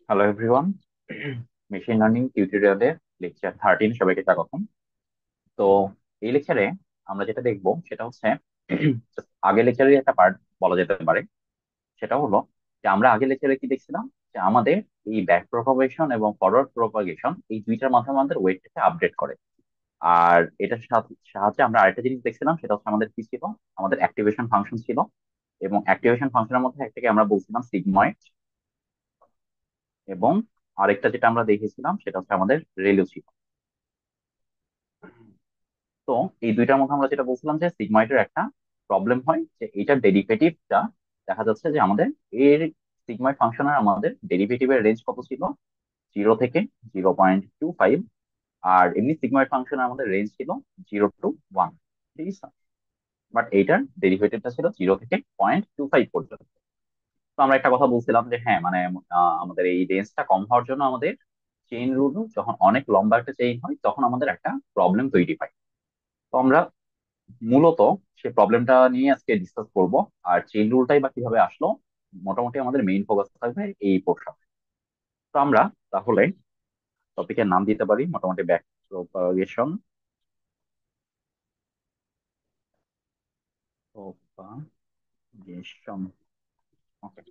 Hello everyone. Machine learning টিউটোরিয়ালে lecture 13 সবাইকে স্বাগতম। তো এই লেকচারে আমরা যেটা দেখবো সেটা হচ্ছে just আগের লেকচারের একটা পার্ট বলা যেতে পারে। সেটা হলো যে আমরা আগের লেকচারে কি দেখছিলাম, যে আমাদের এই ব্যাক প্রপাগেশন এবং ফরওয়ার্ড প্রপাগেশন এই দুইটার মাধ্যমে আমাদের ওয়েটটাকে আপডেট করে। আর এটার সাহায্যে আমরা আরেকটা জিনিস দেখছিলাম, সেটা হচ্ছে আমাদের কি ছিল, আমাদের অ্যাক্টিভেশন ফাংশন ছিল। এবং অ্যাক্টিভেশন ফাংশনের মধ্যে একটাকে আমরা বলছিলাম সিগময়েড, এবং আরেকটা যেটা আমরা দেখেছিলাম সেটা হচ্ছে আমাদের রেলু ছিল। তো এই দুইটার মধ্যে আমরা যেটা বলছিলাম যে সিগময়েডের একটা প্রবলেম হয়, যে এইটার ডেরিভেটিভটা দেখা যাচ্ছে যে আমাদের এর সিগময়েড ফাংশনের আমাদের ডেরিভেটিভের রেঞ্জ কত ছিল, 0 থেকে 0.25। আর এমনি সিগময়েড ফাংশনের আমাদের রেঞ্জ ছিল 0 to 1। ঠিক আছে, বাট এইটার ডেরিভেটিভটা ছিল 0 থেকে 0.25 পর্যন্ত। তো আমরা একটা কথা বলছিলাম যে হ্যাঁ মানে আমাদের এই রেঞ্জটা কম হওয়ার জন্য আমাদের চেইন রুল যখন অনেক লম্বা একটা চেইন হয় তখন আমাদের একটা প্রবলেম তৈরি হয়। তো আমরা মূলত সেই প্রবলেমটা নিয়ে আজকে ডিসকাস করব। আর চেইন রুলটাই বা কিভাবে আসলো, মোটামুটি আমাদের মেইন ফোকাস থাকবে এই পোর্শন। তো আমরা তাহলে টপিকের নাম দিতে পারি মোটামুটি ব্যাক প্রপাগেশন। প্রপাগেশন, ওকে।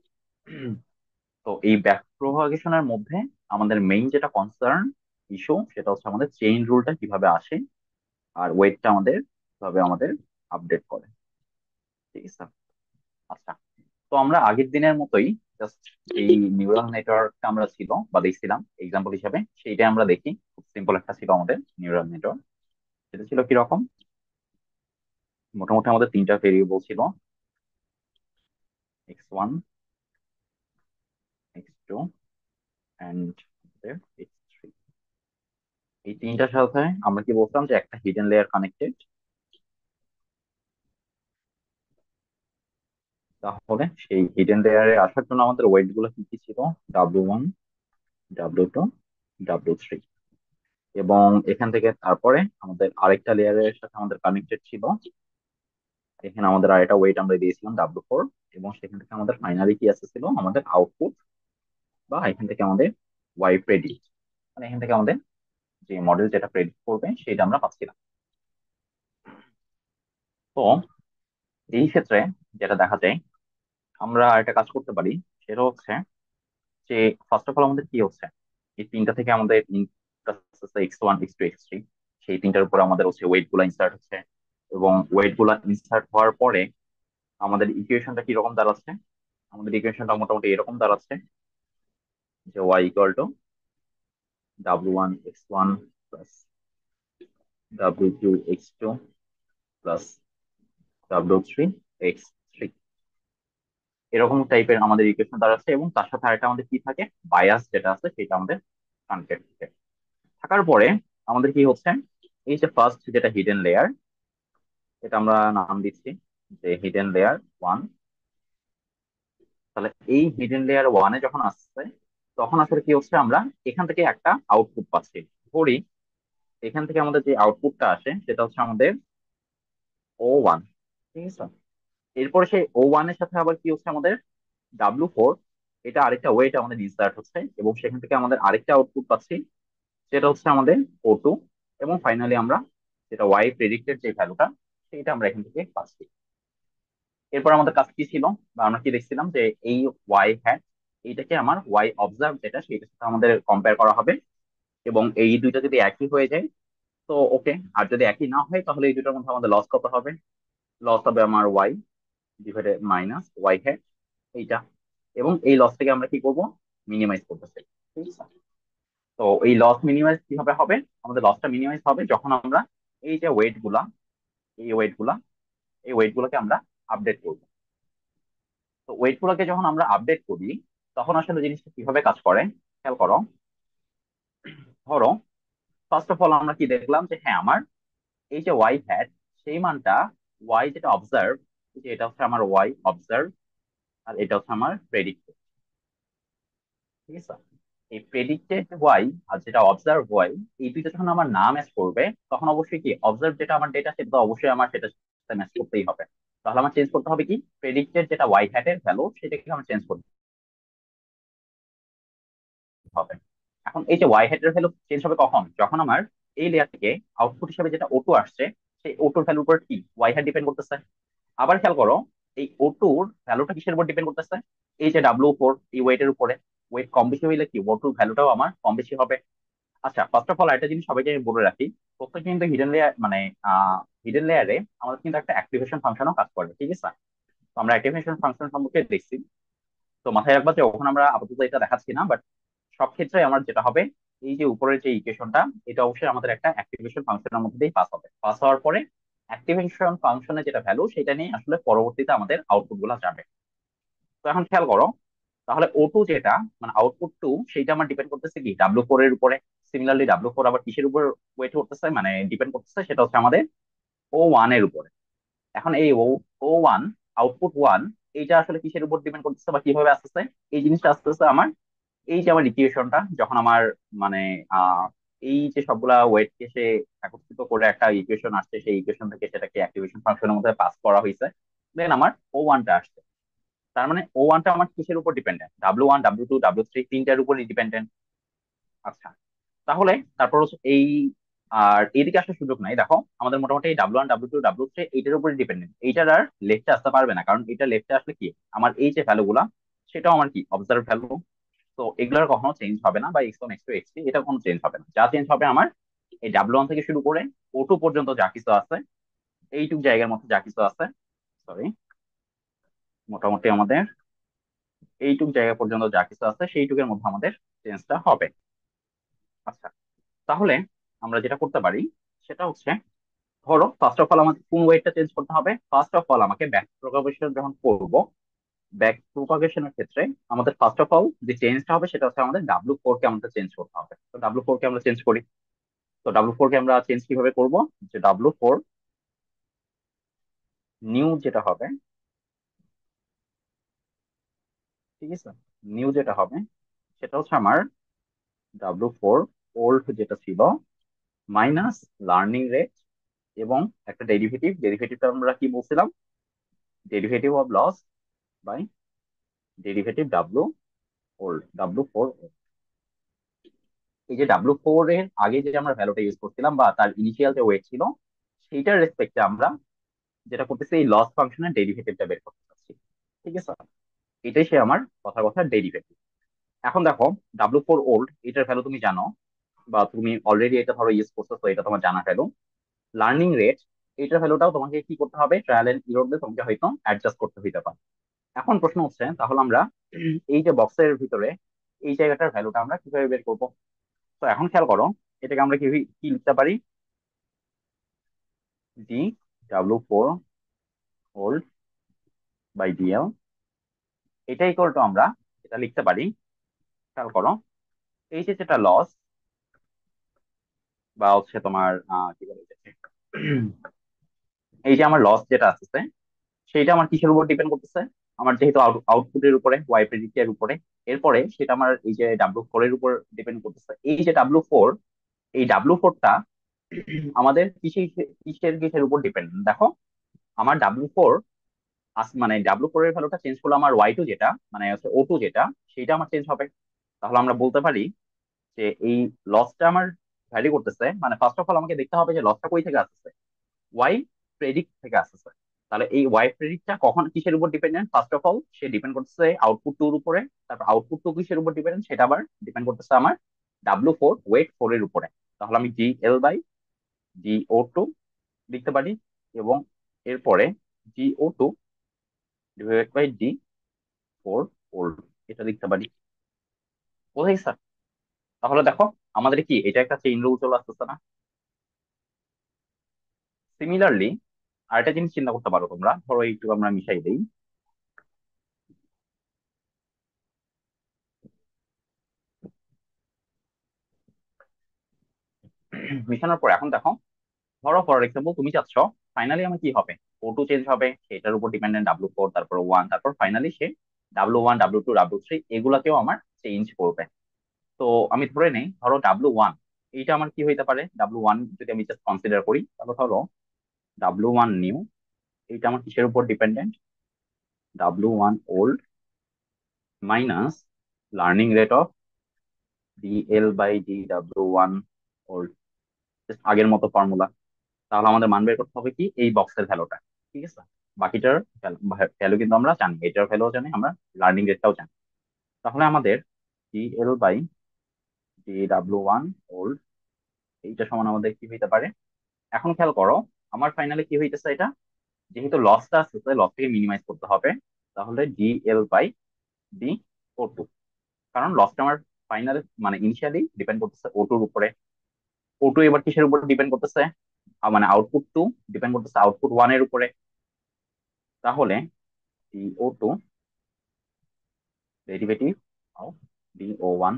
তো এই ব্যাক প্রপাগেশনের মধ্যে আমাদের মেইন যেটা কনসার্ন ইস্যু সেটা হচ্ছে আমাদের চেইন রুলটা কিভাবে আসে, আর ওয়েটটা আমাদের কিভাবে আমাদের আপডেট করে। ঠিক আছে, আচ্ছা। তো আমরা আগের দিনের মতোই জাস্ট এই নিউরাল নেটওয়ার্কটা আমরা ছিল বা দেখছিলাম এক্সাম্পল হিসাবে, সেইটাই আমরা দেখি। খুব সিম্পল একটা ছিল আমাদের নিউরাল নেটওয়ার্ক। সেটা ছিল কিরকম, মোটামুটি আমাদের তিনটা ভেরিয়েবল ছিল, x1, x2 অ্যান্ড x3। এই তিনটার সাথে আমরা কি বলতাম যে একটা হিডেন লেয়ার কানেক্টেড। তাহলে সেই হিডেন লেয়ারে আসার জন্য আমাদের ওয়েট গুলো কি কি ছিল, W1, W2, W3। এবং এখান থেকে তারপরে আমাদের আরেকটা লেয়ারের সাথে আমাদের কানেক্টেড ছিল, এখানে আমাদের আরেকটা ওয়েট আমরা দিয়েছিলাম W4। এবং সেখান থেকে আমাদের ফাইনালি কি আসতেছিল, আমাদের আউটপুট, বা এখান থেকে আমাদের ওয়াই প্রেডিক্ট, মানে এখান থেকে আমাদের যে মডেল যেটা প্রেডিক্ট করবে সেটা আমরা পাচ্ছিলাম। তো এই ক্ষেত্রে যেটা দেখা যায়, আমরা একটা কাজ করতে পারি। সেটা হচ্ছে যে ফার্স্ট অফ অল আমাদের কি হচ্ছে, এই তিনটা থেকে আমাদের x1, x2, x3, সেই তিনটার উপর আমাদের হচ্ছে ওয়েট গুলা ইনসার্ট হচ্ছে। এবং ওয়েট গুলা ইনসার্ট হওয়ার পরে আমাদের ইকুয়েশনটা কিরকম দাঁড়াচ্ছে, আমাদের ইকুয়েশনটা মোটামুটি এরকম দাঁড়াচ্ছে যে y = W1 x1 plus W2 x2 plus W3 x3, এরকম টাইপের আমাদের ইকুয়েশন দাঁড়াচ্ছে। এবং তার সাথে আরেকটা আমাদের কি থাকে, বায়াস যেটা আছে সেটা আমাদের কানেক্টেড থাকে। থাকার পরে আমাদের কি হচ্ছে, এই যে ফার্স্ট যেটা হিডেন লেয়ার, এটা আমরা নাম দিচ্ছি যে হিডেন লেয়ার 1। তাহলে এই হিডেন লেয়ার 1-এ যখন আসছে তখন আসলে কি হচ্ছে, আমরা এখান থেকে একটা আউটপুট পাচ্ছি। ধরি এখান থেকে আমাদের যে আউটপুটটা আসে সেটা হচ্ছে আমাদের O1। ঠিক আছে, এরপরে সেই O1-এর সাথে আবার কি হচ্ছে, আমাদের W4, এটা আরেকটা ওয়েট আমাদের ইনসার্ট হচ্ছে। এবং সেখান থেকে আমাদের আরেকটা আউটপুট পাচ্ছি, সেটা হচ্ছে আমাদের O2। এবং ফাইনালি আমরা যেটা ওয়াই প্রেডিক্টেড যে ভ্যালুটা, সেটা আমরা এখান থেকে পাচ্ছি। এরপর আমাদের কাছে কি ছিল, বা আমরা কি দেখছিলাম, যে এই ওয়াই হ্যাট, এইটাকে আমার ওয়াই অবজার্ভ যেটা সেটার সাথে আমাদের কম্পেয়ার করা হবে। এবং এই দুইটা যদি একই হয়ে যায় তো ওকে। আর যদি একই না হয় তাহলে এই দুটোর মধ্যে আমাদের লস কত হবে, লস হবে আমার Y divided minus Y hat, এইটা। এবং এই লস থেকে আমরা কি করব, মিনিমাইজ করতে চাই। ঠিক আছে, তো এই লস মিনিমাইজ কিভাবে হবে, আমাদের লসটা মিনিমাইজ হবে যখন আমরা এই যে ওয়েট গুলা, এই ওয়েট গুলা, এই ওয়েট গুলোকে আমরা আপডেট করব। তো ওয়েট গুলোকে যখন আমরা আপডেট করি তখন আসলে জিনিসটা কিভাবে কাজ করে, খেয়াল করো। ধরো ফার্স্ট অফ অল আমরা কি দেখলাম, যে হ্যাঁ আমার এই যে ওয়াই হ্যাট, সেই মানটা ওয়াই যেটা অবজার্ভ, যে এটা হচ্ছে আমার ওয়াই অবজার্ভ, আর এটা হচ্ছে আমার প্রেডিক্টেড। ঠিক আছে, এই প্রেডিক্টেড ওয়াই আর যেটা অবজার্ভ ওয়াই, এই দুইটা যখন আমার না ম্যাচ করবে তখন অবশ্যই কি অবজার্ভ যেটা আমার ডেটা সেটা তো অবশ্যই আমার সেটার সাথে ম্যাচ করতেই হবে। তাহলে আমার চেঞ্জ করতে হবে কি, প্রেডিক্টেড যেটা ওয়াই হ্যাট এর ভ্যালু সেটাকে আমার চেঞ্জ করতে হবে। হবে। এখন এই যে ওয়াই হেডের ভ্যালু চেঞ্জ হবে কখন, যখন আমার এই লেয়ার থেকে আউটপুট হিসেবে যেটা ওটু আসছে সেই ওটুর ভ্যালুর উপর কি ওয়াই হেড ডিপেন্ড করতেছে। আবার খেয়াল করো, এই ওটুর ভ্যালুটা কিসের উপর ডিপেন্ড করতেছে, এই যে ডাব্লিউ 4 এই ওয়েটের উপরে। ওয়েট কম বেশি হইলে কি ওটুর ভ্যালুটাও আমার কম বেশি হবে। আচ্ছা, ফার্স্ট অফ অল একটা জিনিস সবাইকে আমি বলে রাখি, প্রত্যেক কিন্তু হিডেন লেয়ার মানে হিডেন লেয়ারে আমাদের কিন্তু একটা অ্যাক্টিভেশন ফাংশনও কাজ করবে, ঠিক আছে? তো আমরা অ্যাক্টিভেশন ফাংশন সম্পর্কে দেখছি, তো মাথায় রাখবা যে ওখানে আমরা আপাতত এটা দেখাচ্ছি না, বাট সব ক্ষেত্রে আমার যেটা হবে, এই যে উপরের যে ইকুয়েশনটা, এটা অবশ্যই আমাদের একটা অ্যাক্টিভেশন ফাংশনের মধ্যে দিয়ে পাস হবে। পাস হওয়ার পরে অ্যাক্টিভেশন ফাংশনের যেটা ভ্যালু সেটা নিয়ে আসলে পরবর্তীতে আমাদের আউটপুট গুলা যাবে। তো এখন খেয়াল করো, তাহলে ও টু যেটা মানে আউটপুট 2 সেইটা আমার ডিপেন্ড করতেছে কি ডাব্লিউ 4 এর উপরে। সিমিলারলি ডাব্লিউ 4 আবার কিসের উপর ওয়েট করতেছে মানে ডিপেন্ড করতেছে, সেটা হচ্ছে আমাদের ও 1 এর উপরে। এখন এই ও 1 আউটপুট 1 এইটা আসলে কিসের উপর ডিপেন্ড করতেছে বা কিভাবে আসতেছে, এই জিনিসটা আসতেছে আমার এই যে আমার ইকুয়েশনটা যখন আমার মানে আহ এই যে সবগুলা ওয়েট কে সে একত্রিত করে একটা ইকুয়েশন আসছে, সেই ইকুয়েশন থেকে সেটাকে অ্যাক্টিভেশন ফাংশনের মধ্যে পাস করা হয়েছে, দেন আমার ও 1টা আসছে। তার মানে ও 1টা আমার কিসের উপর ডিপেন্ডেন্ট, ডাব্লিউ 1 ডাব্লিউ 2 ডাব্লিউ 3 তিনটার উপরই ডিপেন্ডেন্ট। আচ্ছা, তাহলে তারপর হচ্ছে এই আর এইদিকে আসার সুযোগ নাই। দেখো আমাদের মোটামুটি ডাব্লিউ 1 ডাব্লিউ 2 ডাব্লিউ 3 এইটার উপরে ডিপেন্ডেন্ট, এইটার আর লেফটে আসতে পারবে না, কারণ এটা লেফটে আসলে কি আমার এই যে ভ্যালু গুলা সেটাও আমার কি অবজার্ভ ভ্যালু। তো এগুলোর কখনো চেঞ্জ হবে না, বা x1 x2 x3 এটা কোনো চেঞ্জ হবে না। যা চেঞ্জ হবে আমার এই ডাব্লিউ 1 থেকে শুরু করে ও 2 পর্যন্ত যা কিছু আছে, এইটুক জায়গার মধ্যে যা কিছু আছে, সরি, মোটামুটি আমাদের এইটুক জায়গা পর্যন্ত যা কিছু আছে সেইটুকের মধ্যে আমাদের চেঞ্জটা হবে। আচ্ছা, তাহলে আমরা যেটা করতে পারি সেটা হচ্ছে, ধরো ফার্স্ট অফ অল আমাকে কোন ওয়েটটা চেঞ্জ করতে হবে, ফার্স্ট অফ অল আমাকে ব্যাক প্রপাগেশন যখন করব, ব্যাক প্রপাগেশনের ক্ষেত্রে আমাদের ফার্স্ট অফ অল যে চেঞ্জটা হবে সেটা হচ্ছে আমাদের ডাব্লিউ 4 কে আমাদের চেঞ্জ করতে হবে। তো ডাব্লিউ 4 কে আমরা চেঞ্জ করি। তো ডাব্লিউ 4 কে আমরা চেঞ্জ কিভাবে করব, যে ডাব্লিউ 4 নিউ যেটা হবে, ঠিক আছে, নিউ যেটা হবে সেটা হচ্ছে আমার ডাব্লিউ 4 ওল্ড যেটা ছিল মাইনাস লার্নিং রেট এবং একটা ডেরিভেটিভ, ডেরিভেটিভটা আমরা কি বলছিলাম, derivative of loss by derivative W 4 এই যে ডাব্লিউ 4 এর আগে যে আমরা ভ্যালুটা ইউজ করছিলাম বা তার ইনিশিয়াল যে ওয়েট ছিল, সেইটার রেসপেক্টে আমরা যেটা করতেছি এই লস ফাংশনের ডেরিভেটিভটা বের করতে চাচ্ছি, ঠিক আছে? এটাই সে আমার কথার কথা ডেরিভেটিভ। এখন দেখো ডাব্লিউ 4 ওল্ড এটার ভ্যালু তুমি জানো, বা তুমি অলরেডি এটা ধরো ইউজ করছো, তো এটা তোমার জানা ভ্যালু। লার্নিং রেট এটার ভ্যালুটাও তোমাকে কি করতে হবে, ট্রায়াল এন্ড ইরর দিয়ে তোমাকে হয়তো অ্যাডজাস্ট করতে হইতে পারে। এখন প্রশ্ন হচ্ছে তাহলে আমরা এই যে বক্সের ভিতরে এই জায়গাটার ভ্যালুটা আমরা কিভাবে বের করবো। তো এখন খেয়াল করো, এটাকে আমরা কি কি লিখতে পারি, D W 4 whole by DL, এটা ইকুয়াল টু আমরা এটা লিখতে পারি। খেয়াল করো, এই যে যেটা লস বা হচ্ছে তোমার কি বলে এটাকে? এই যে আমার লস যেটা আসছে সেইটা আমার কিসের উপর ডিপেন্ড করতেছে, আমার যেহেতু আউটপুটের উপরে ওয়াই প্রেডিক্টের উপরে, এরপরে সেটা আমার এই যে ডাব্লিউ 4 এর উপর ডিপেন্ড করতেছে। এই যে ডাব্লিউ 4, এই ডাব্লিউ 4টা আমাদের কিসের কিসের কিসের উপর ডিপেন্ড, দেখো আমার ডাব্লিউ 4 মানে ডাব্লিউ 4 এর ভ্যালুটা চেঞ্জ করলে আমার ওয়াই 2 যেটা মানে হচ্ছে ও 2 যেটা সেটা আমার চেঞ্জ হবে। তাহলে আমরা বলতে পারি যে এই লসটা আমার ভ্যারি করতেছে, মানে ফার্স্ট অফ অল আমাকে দেখতে হবে যে লসটা কই থেকে আসছে, ওয়াই প্রেডিক্ট থেকে আসছে। তাহলে এই ওয়াই প্রেডিক্টটা কখন কিসের উপর dependent, first of all say depend করতেছে আউটপুট 2 এর উপরে। তারপর আউটপুট 2 কিসের উপর ডিপেন্ডেন্ট, সেটা আবার ডিপেন্ড করতেছে আমার ডাব্লিউ 4 ওয়েট 4 এর উপরে। তাহলে আমি GL/GO2 লিখতে পারি, এবং এরপরে GO2 divided by D4 old এটা লিখতে পারি। বুঝেছি স্যার? তাহলে দেখো আমাদের কি এটা একটা চেইন রুল চলে আসতেছে না। সিমিলারলি আরেকটা জিনিস চিন্তা করতে পারো তোমরা, ধরো একটু আমরা মিশাই দিই। মিশানোর পর এখন দেখো, ধরো ফর এক্সাম্পল তুমি চাচ্ছ ফাইনালি আমার কি হবে, ও 2 চেঞ্জ হবে, সেটার উপর ডিপেন্ডেন্ট ডাব্লিউ 4, তারপর 1, তারপর ফাইনালি সে ডাব্লিউ 1 ডাব্লিউ 2 ডাব্লিউ 3 এগুলাকেও আমার চেঞ্জ করবে। তো আমি ধরে নেই ধরো ডাব্লিউ 1 এইটা আমার কি হইতে পারে, ডাব্লিউ 1 যদি আমি জাস্ট কনসিডার করি, তাহলে ধরো ডাব্লিউ 1 নিউ এইটা আমার কিসের উপর dependent, W 1 old minus learning rate of DL/DW1 or just আগের মতো ফর্মুলা। তাহলে আমাদের মান বের করতে হবে কি এই বক্সের ভ্যালুটা। ঠিক আছে, বাকিটার ভ্যালু কিন্তু আমরা জানি, এটার ভ্যালু জানি আমরা, লার্নিং রেটটাও জানি। তাহলে আমাদের DL/DW1 ওল্ড এইটা সমান আমাদের কি হইতে পারে। এখন খেয়াল করো, আমার ফাইনালে কি হইতেছে এটা, যেহেতু লসটা আছে লসটাকে মিনিমাইজ করতে হবে। তাহলে DL/D/O2, কারণ লসটা আমার ফাইনাল মানে ইনিশিয়ালি ডিপেন্ড করতেছে O2 এর উপরে। O2 এবার কিসের উপর ডিপেন্ড করতেছে, মানে আউটপুট 2 ডিপেন্ড করতেছে আউটপুট 1 এর উপরে। তাহলে DO2 derivative of DO1,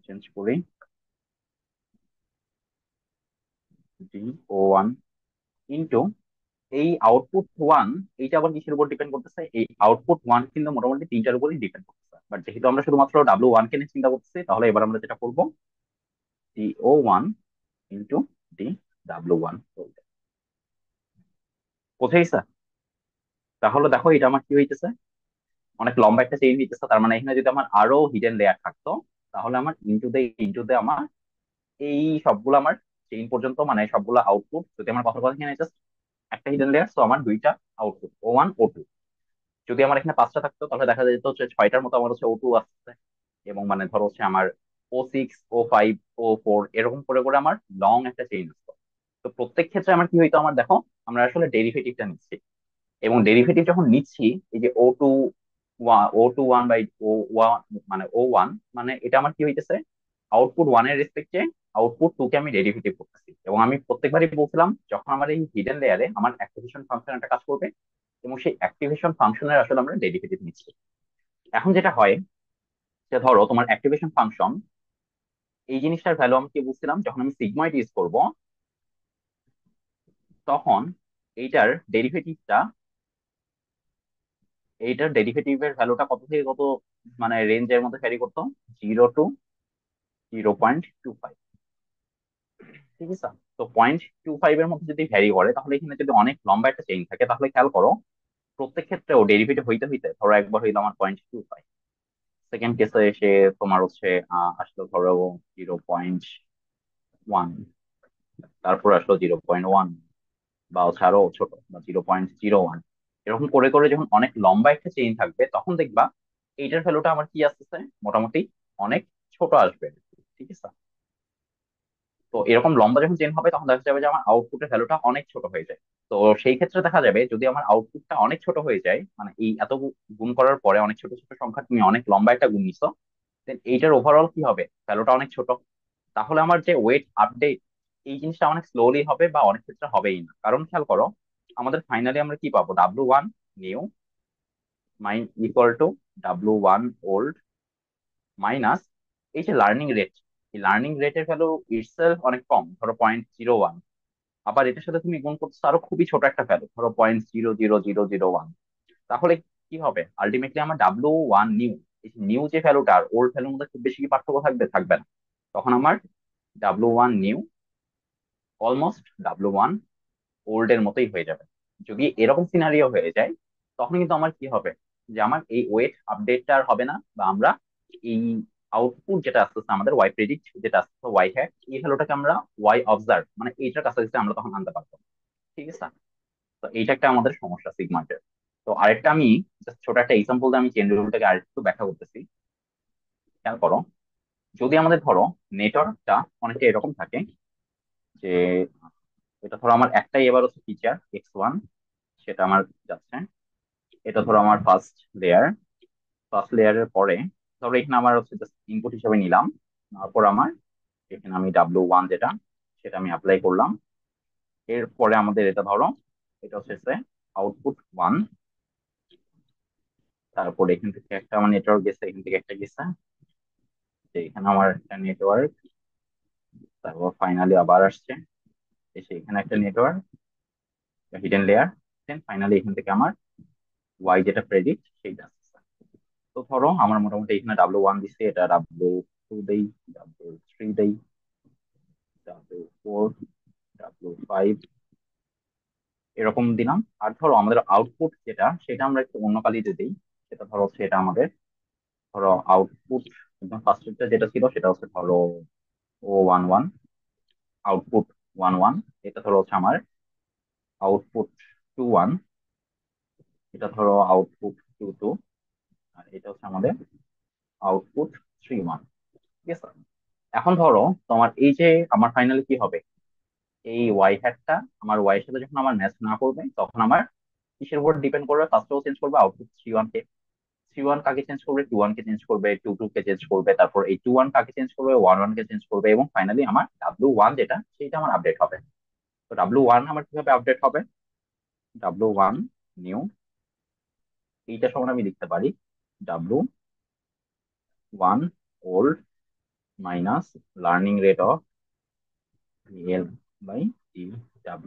change করি, DO1 ইন্টু এই আউটপুট 1, এইটা আবার কিসের উপর ডিপেন্ড করতেছে, এই আউটপুট 1 কিন্তু মোটামুটি তিনটার উপরই ডিপেন্ড করতেছে, বাট যেহেতু আমরা শুধুমাত্র W1 কে নিয়ে চিন্তা করতেছি, তাহলে এবার আমরা যেটা করবো DO1 ইন্টু DW1 বুঝাইছে। তাহলে দেখো এটা আমার কি হইতেছে, অনেক লম্বা একটা চেইন হইতেছে। তার মানে এখানে যদি আমার আরো হিডেন লেয়ার থাকতো, তাহলে আমার ইন্টু দে আমার এই সবগুলো আমার চেইন পর্যন্ত, মানে সবগুলো আউটপুট যদি আমার কথা কথা এখানে জাস্ট একটা হিডেন লেয়ার, তো আমার দুইটা আউটপুট O1 O2। যদি আমার এখানে পাঁচটা থাকতো তাহলে দেখা যেত হচ্ছে ছয়টার মতো আমার হচ্ছে O2 আসছে। এবং মানে ধরো হচ্ছে আমার O6 O5 O4 এরকম করে করে আমার লং একটা চেইন আসতো। তো প্রত্যেক ক্ষেত্রে আমার কি হইতো, আমার দেখো আমরা আসলে ডেরিভেটিভটা নিচ্ছি, এবং ডেরিভেটিভ যখন নিচ্ছি, এই যে O2 1 মানে O1, মানে এটা আমার কি হইতেছে, আউটপুট 1 এর রেসপেক্টে আউটপুট 2 কে আমি ডেরিভেটিভ করতেছি। এবং আমি প্রত্যেকবারই বলছিলাম যখন আমার এই হিডেন লেয়ারে আমার অ্যাক্টিভেশন ফাংশন একটা কাজ করবে, এবং সেই অ্যাক্টিভেশন ফাংশনের আসলে আমরা ডেরিভেটিভ নিচ্ছি। এখন যেটা হয়, যে ধরো তোমার অ্যাক্টিভেশন ফাংশন, এই জিনিসটার ভ্যালু আমি কি বলছিলাম, যখন আমি সিগময়েড ইউজ করব, তখন এইটার ডেরিভেটিভটা, এইটার ডেরিভেটিভের ভ্যালুটা কত থেকে কত মানে রেঞ্জের মধ্যে ভ্যারি করতো, 0 to 0.25। ঠিক আছে, তো 0.25 এর মধ্যে যদি ভ্যারি করে, তাহলে এখানে যদি অনেক লম্বা একটা চেইন থাকে, তাহলে খেয়াল করো প্রত্যেক ক্ষেত্রে ও ডেরিভেটিভ হইতে হইতে, ধরো একবার হইলো আমার 0.25, সেকেন্ড কেসে এসে তোমার হচ্ছে আসলো ধরো 0.1, তারপর আসলো 0.1, বা হচ্ছে আরো ছোট বা 0.01। এরকম করে করে যখন অনেক লম্বা একটা চেইন থাকবে, তখন দেখবা এইটার ভ্যালুটা আমার কি আসতেছে, মোটামুটি অনেক ছোট আসবে। ঠিক আছে, তো এরকম লম্বা যখন চেন হবে, তখন দেখা যাবে যে আমার আউটপুটের ভ্যালুটা অনেক ছোট হয়ে যায়। তো সেই ক্ষেত্রে দেখা যাবে যদি আমার আউটপুটটা অনেক ছোট হয়ে যায়, মানে এই এত গুণ করার পরে অনেক ছোট ছোট সংখ্যা তুমি অনেক লম্বা একটা গুণ নিছো, দেন এইটার ওভারঅল কি হবে, ভ্যালুটা অনেক ছোট। তাহলে আমার যে ওয়েট আপডেট, এই জিনিসটা অনেক স্লোলি হবে, বা অনেক ক্ষেত্রে হবেই না। কারণ খেয়াল করো, আমাদের ফাইনালি আমরা কি পাবো, W1 new mine equal to W1 old minus এই যে লার্নিং রেট, এই লার্নিং রেটের ভ্যালু ইটসেলফ অনেক কম, ধরো 0.01। আবার এটার সাথে তুমি গুণ করতেছো আরো খুবই ছোট একটা ভ্যালু, ধরো 0.00001। তাহলে কি হবে, আলটিমেটলি আমার W1 নিউ, এই নিউ যে ভ্যালুটা আর ওল্ড ভ্যালুর মধ্যে খুব বেশি কি পার্থক্য থাকবে, থাকবে না। তখন আমার W1 new almost W1 old এর মতোই হয়ে যাবে। যদি এরকম সিনারিও হয়ে যায়, তখন কিন্তু আমার কি হবে, যে আমার এই ওয়েট আপডেটটা আর হবে না, বা আমরা এই আউটপুট যেটা আসতেছে আমাদের ওয়াই প্রেডিক্ট যেটা আসছে ওয়াই হ্যাক, এই ভ্যালুটাকে আমরা ওয়াই অবজার্ভ মানে এইটার কাছাকাছি আমরা তখন আনতে পারবো। ঠিক আছে, তো এইটা একটা আমাদের সমস্যা সিগমান্টের। তো আরেকটা আমি জাস্ট ছোট একটা এক্সাম্পল দিয়ে আমি চেন রুলটাকে আরেকটু ব্যাখ্যা করতেছি। খেয়াল করো, যদি আমাদের ধরো নেটওয়ার্কটা অনেকটা এরকম থাকে, যে এটা ধরো আমার একটাই এবার হচ্ছে ফিচার X1, সেটা আমার যাচ্ছে, এটা ধরো আমার ফার্স্ট লেয়ারের পরে, ধরো এখানে আমার হচ্ছে জাস্ট ইনপুট হিসেবে নিলাম, তারপর আমার এখানে আমি W1 যেটা, সেটা আমি অ্যাপ্লাই করলাম। এরপরে আমাদের এটা ধরো, এটা হচ্ছে আউটপুট 1। তারপর এখান থেকে একটা আমার নেটওয়ার্ক গেছে, এখান থেকে একটা গেছে, যে এখানে আমার একটা নেটওয়ার্ক, তারপর ফাইনালি আবার আসছে, এসে এখানে একটা network hidden layer, then finally এখান থেকে আমার ওয়াই যেটা প্রেডিক্ট সেইটা আসছে। তো ধরো আমার মোটামুটি এখানে W1 দিচ্ছে, এটা W2 দেই, W3 দেই, W4, W5 এরকম দিলাম। আর ধরো আমাদের আউটপুট যেটা, সেটা আমরা একটু অন্য কালিতে দিই, সেটা ধরো হচ্ছে এটা আমাদের ধরো আউটপুট একদম ফার্স্টেরটা যেটা ছিল সেটা হচ্ছে ধরো O11, আউটপুট 11, এটা ধরো হচ্ছে আমার আউটপুট 21, এটা ধরো আউটপুট 22, আর এটা হচ্ছে আমাদের আউটপুট 31। ঠিক আছে, এখন ধরো তোমার এই যে আমার ফাইনালি কি হবে, এই ওয়াই হ্যাটটা আমার ওয়াই এর সাথে যখন আমার ম্যাচ না করবে তখন আমার কিসের উপর ডিপেন্ড করবে, ফার্স্ট অফ চেঞ্জ করবে আউটপুট 31 কে। 31 কাকে চেঞ্জ করবে, 21 কে চেঞ্জ করবে, 22 কে চেঞ্জ করবে, তারপর এই 21 কাকে চেঞ্জ করবে, 11 কে চেঞ্জ করবে, এবং ফাইনালি আমার W1 যেটা সেটা আমার আপডেট হবে। তো W1 আমার কিভাবে আপডেট হবে, W1 নিউ, এইটা সমান আমি লিখতে পারি W1 old minus learning rate of L by T,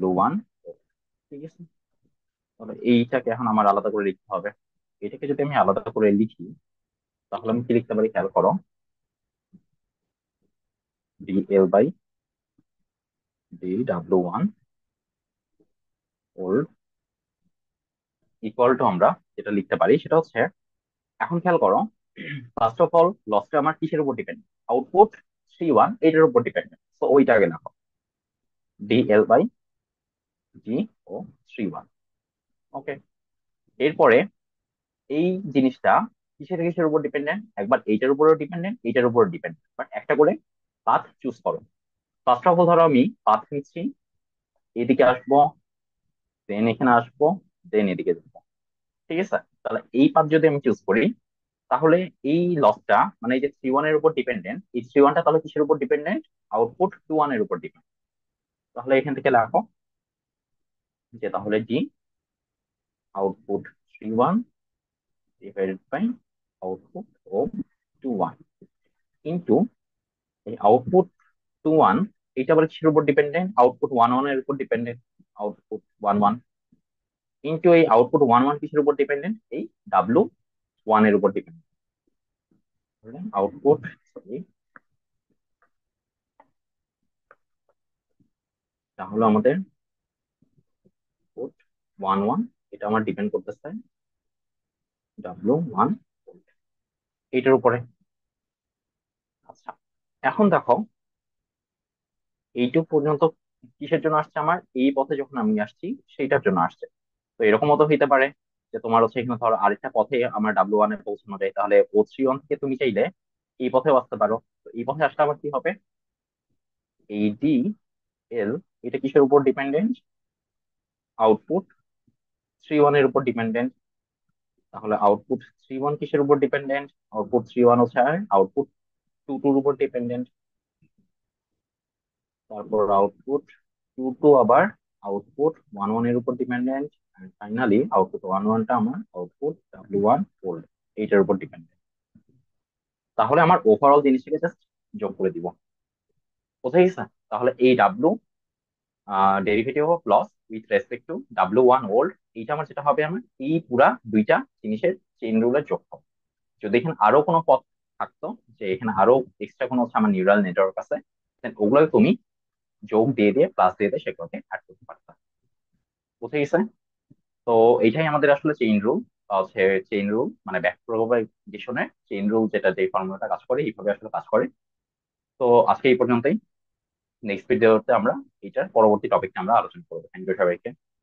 W1। ঠিক আছে, তাহলে এইটাকে এখন আমার আলাদা করে লিখতে হবে। এটাকে যদি আমি আলাদা করে লিখি তাহলে আমি কি লিখতে পারি, খেয়াল করো, DL by D W1 old equal to, আমরা যেটা লিখতে পারি সেটা হচ্ছে, এখন খেয়াল করো, ফার্স্ট অফ অল লসটা আমার কিসের উপর ডিপেন্ড, আউটপুট 31 এটার উপর ডিপেন্ড, তো ওইটা আগে দেখো, ডিএল বাই জি ও 31। ওকে, এরপরে এই জিনিসটা কিসের কিসের উপর ডিপেন্ডেন্ট, একবার এইটার উপরও ডিপেন্ডেন্ট, এইটার উপর ডিপেন্ডেন্ট, বাট একটা করে পাথ চুজ করো। ফার্স্ট অফ অল ধরো আমি পাথ নিচ্ছি, এদিকে আসবো, দেন এখানে আসবো, দেন এদিকে যাবো। ঠিক আছে, তাহলে এই পাথ যদি আমি চুজ করি তাহলে এই লসটা মানে এই যে 31 এর উপর ডিপেন্ডেন্ট, এই 31টা তাহলে কিসের উপর ডিপেন্ডেন্ট, আউটপুট 21 এর উপর ডিপেন্ডেন্ট। তাহলে এখান থেকে লেখো যে তাহলে G output 31 divided by output ও 21 ইন্টু এই আউটপুট 21, এটা আবার কিসের উপর ডিপেন্ডেন্ট, আউটপুট 11 এর উপর ডিপেন্ডেন্ট, আউটপুট 11 ইন্টু এই আউটপুট 11 কিসের উপর ডিপেন্ডেন্ট, এই W1 এর উপর ডিপেন্ডেন্ট। আউটপুট, সরি, তাহলে আমাদের আউটপুট 11 এটা আমার ডিপেন্ড করতেছে W1 এইটার উপরে। আচ্ছা, এখন দেখো এইটুক পর্যন্ত কিসের জন্য আসছে, আমার এই পথে যখন আমি আসছি সেইটার জন্য আসছে। তো এরকমও তো হইতে পারে যে তোমার হচ্ছে এখানে ধরো আরেকটা পথে আমার W1 এ পৌঁছানো যায়, তাহলে O31 থেকে তুমি চাইলে এই পথেও আসতে পারো। তো এই পথে আসলে আবার কি হবে, এই ডি এল এটা কিসের উপর ডিপেন্ডেন্ট, আউটপুট 31 এর উপর ডিপেন্ডেন্ট। তাহলে আউটপুট 31 কিসের উপর ডিপেন্ডেন্ট, আউটপুট 31 হচ্ছে আউটপুট 22 এর উপর ডিপেন্ডেন্ট। তারপর আউটপুট 22 আবার আউটপুট 11 এর উপর ডিপেন্ডেন্ট, এন্ড ফাইনালি আউটপুট 11টা আমার আউটপুট W1 ওল্ড এইটার উপর ডিপেন্ডেন্ট। তাহলে আমার ওভারঅল জিনিসটাকে জাস্ট যোগ করে দিব, বুঝে গেছে? তাহলে এই W derivative of loss with respect to W1 old, এইটা আমার যেটা হবে, আমার এই পুরা দুইটা জিনিসের চেইন রুলের যোগফল। যদি এখানে আরো কোনো পথ থাকতো, যে এখানে আরো এক্সট্রা কোনো হচ্ছে আমার নিউরাল নেটওয়ার্ক আছে, দেন ওগুলো তুমি যোগ দিয়ে দিয়ে প্লাস দিয়ে দিয়ে সেগুলোকে অ্যাড করতে পারতা, বুঝে গেছে? তো এইটাই আমাদের আসলে চেইন রুল, বা হচ্ছে চেইন রুল মানে ব্যাক প্রপাগেশনের চেইন রুল, যেটা যে ফর্মুলাটা কাজ করে এইভাবে আসলে কাজ করে। তো আজকে এই পর্যন্তই, নেক্সট ভিডিওতে আমরা এইটার পরবর্তী টপিকটা আমরা আলোচনা করবো। থ্যাংক ইউ সবাইকে।